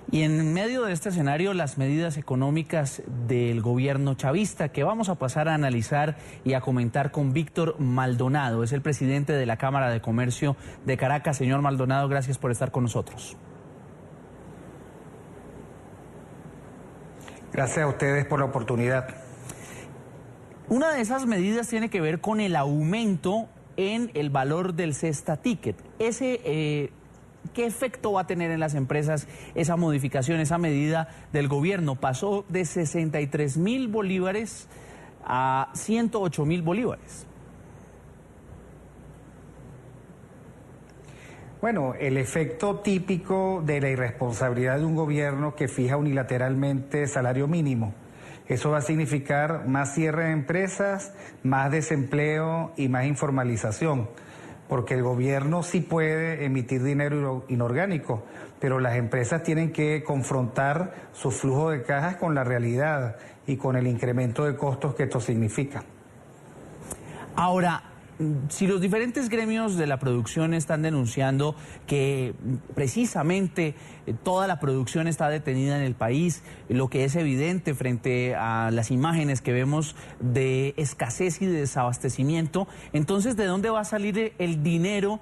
Y en medio de este escenario, las medidas económicas del gobierno chavista, que vamos a pasar a analizar y a comentar con Víctor Maldonado, es el presidente de la Cámara de Comercio de Caracas. Señor Maldonado, gracias por estar con nosotros. Gracias a ustedes por la oportunidad. Una de esas medidas tiene que ver con el aumento en el valor del cesta ticket. ¿Qué efecto va a tener en las empresas esa modificación, esa medida del gobierno? Pasó de 63.000 bolívares a 108.000 bolívares. Bueno, el efecto típico de la irresponsabilidad de un gobierno que fija unilateralmente salario mínimo. Eso va a significar más cierre de empresas, más desempleo y más informalización. Porque el gobierno sí puede emitir dinero inorgánico, pero las empresas tienen que confrontar su flujo de cajas con la realidad y con el incremento de costos que esto significa. Ahora, si los diferentes gremios de la producción están denunciando que precisamente toda la producción está detenida en el país, lo que es evidente frente a las imágenes que vemos de escasez y de desabastecimiento, entonces ¿de dónde va a salir el dinero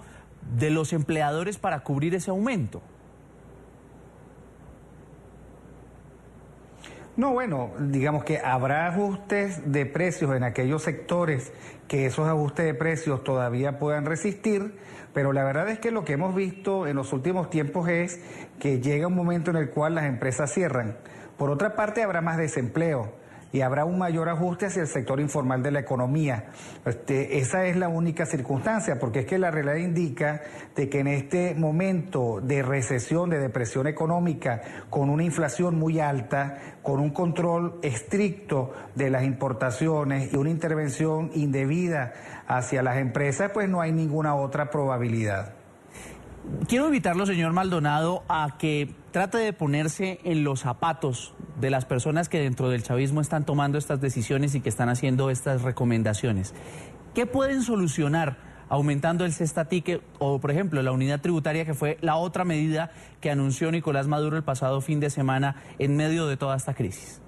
de los empleadores para cubrir ese aumento? No, bueno, digamos que habrá ajustes de precios en aquellos sectores que esos ajustes de precios todavía puedan resistir, pero la verdad es que lo que hemos visto en los últimos tiempos es que llega un momento en el cual las empresas cierran. Por otra parte, habrá más desempleo y habrá un mayor ajuste hacia el sector informal de la economía. Esa es la única circunstancia, porque es que la realidad indica de que en este momento de recesión, de depresión económica, con una inflación muy alta, con un control estricto de las importaciones y una intervención indebida hacia las empresas, pues no hay ninguna otra probabilidad. Quiero invitarlo, señor Maldonado, a que trate de ponerse en los zapatos de las personas que dentro del chavismo están tomando estas decisiones y que están haciendo estas recomendaciones. ¿Qué pueden solucionar aumentando el cesta ticket o, por ejemplo, la unidad tributaria, que fue la otra medida que anunció Nicolás Maduro el pasado fin de semana en medio de toda esta crisis?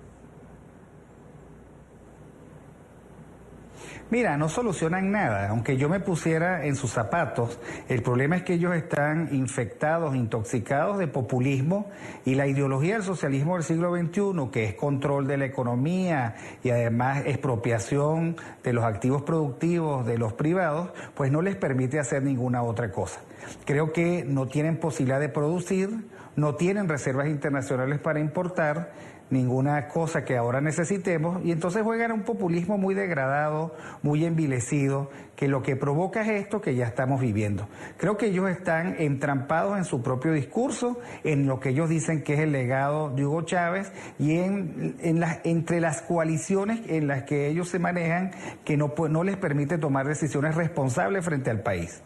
Mira, no solucionan nada, aunque yo me pusiera en sus zapatos. El problema es que ellos están infectados, intoxicados de populismo y la ideología del socialismo del siglo XXI, que es control de la economía y además expropiación de los activos productivos de los privados, pues no les permite hacer ninguna otra cosa. Creo que no tienen posibilidad de producir, no tienen reservas internacionales para importar ninguna cosa que ahora necesitemos, y entonces juegan un populismo muy degradado, muy envilecido, que lo que provoca es esto que ya estamos viviendo. Creo que ellos están entrampados en su propio discurso, en lo que ellos dicen que es el legado de Hugo Chávez y entre las coaliciones en las que ellos se manejan, que no les permite tomar decisiones responsables frente al país.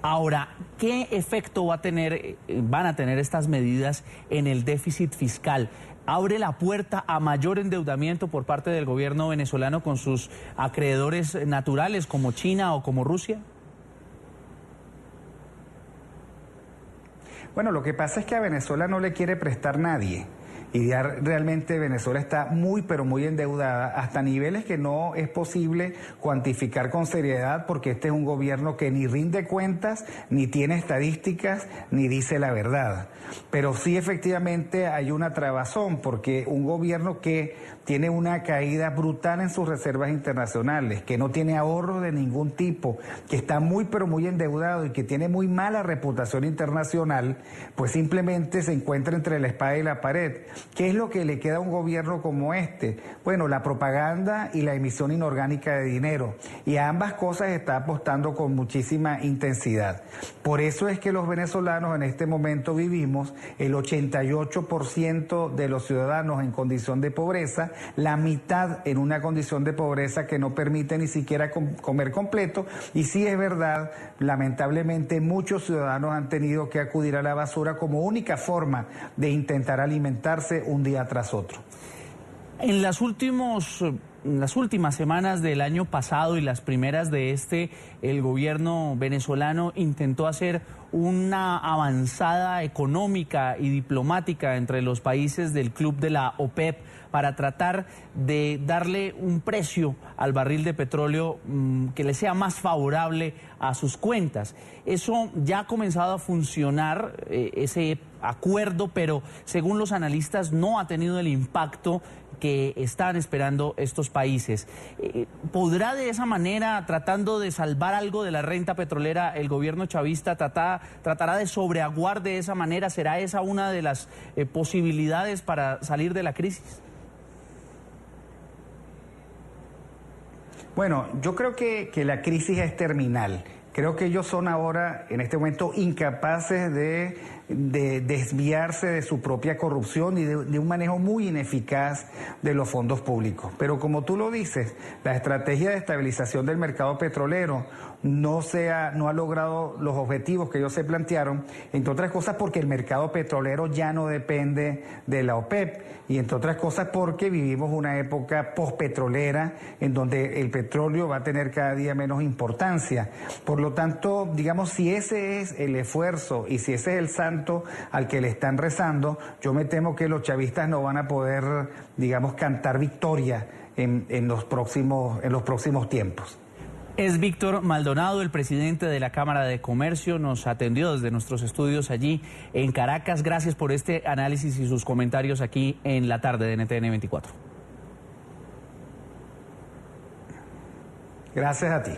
Ahora, ¿qué efecto van a tener estas medidas en el déficit fiscal? ¿Abre la puerta a mayor endeudamiento por parte del gobierno venezolano con sus acreedores naturales como China o como Rusia? Bueno, lo que pasa es que a Venezuela no le quiere prestar nadie. Y ya realmente Venezuela está muy, pero muy endeudada, hasta niveles que no es posible cuantificar con seriedad, porque este es un gobierno que ni rinde cuentas, ni tiene estadísticas, ni dice la verdad. Pero sí, efectivamente hay una trabazón, porque un gobierno que tiene una caída brutal en sus reservas internacionales, que no tiene ahorros de ningún tipo, que está muy, pero muy endeudado y que tiene muy mala reputación internacional, pues simplemente se encuentra entre la espada y la pared. ¿Qué es lo que le queda a un gobierno como este? Bueno, la propaganda y la emisión inorgánica de dinero. Y a ambas cosas está apostando con muchísima intensidad. Por eso es que los venezolanos en este momento vivimos el 88% de los ciudadanos en condición de pobreza, la mitad en una condición de pobreza que no permite ni siquiera comer completo. Y sí es verdad, lamentablemente muchos ciudadanos han tenido que acudir a la basura como única forma de intentar alimentarse un día tras otro. En las últimas semanas del año pasado y las primeras de el gobierno venezolano intentó hacer una avanzada económica y diplomática entre los países del club de la OPEP para tratar de darle un precio al barril de petróleo que le sea más favorable a sus cuentas. Eso ya ha comenzado a funcionar, ese acuerdo, pero según los analistas no ha tenido el impacto que están esperando estos países. ¿Podrá de esa manera, tratando de salvar algo de la renta petrolera, el gobierno chavista tratará de sobreaguar de esa manera? ¿Será esa una de las posibilidades para salir de la crisis? Bueno, yo creo que la crisis es terminal. Creo que ellos son ahora, en este momento, incapaces de desviarse de su propia corrupción y de un manejo muy ineficaz de los fondos públicos. Pero como tú lo dices, la estrategia de estabilización del mercado petrolero no ha logrado los objetivos que ellos se plantearon, entre otras cosas porque el mercado petrolero ya no depende de la OPEP y entre otras cosas porque vivimos una época postpetrolera en donde el petróleo va a tener cada día menos importancia. Por lo tanto, digamos, si ese es el esfuerzo y si ese es el santo al que le están rezando, yo me temo que los chavistas no van a poder, digamos, cantar victoria en los próximos tiempos. Es Víctor Maldonado, el presidente de la Cámara de Comercio, nos atendió desde nuestros estudios allí en Caracas. Gracias por este análisis y sus comentarios aquí en la tarde de NTN 24. Gracias a ti.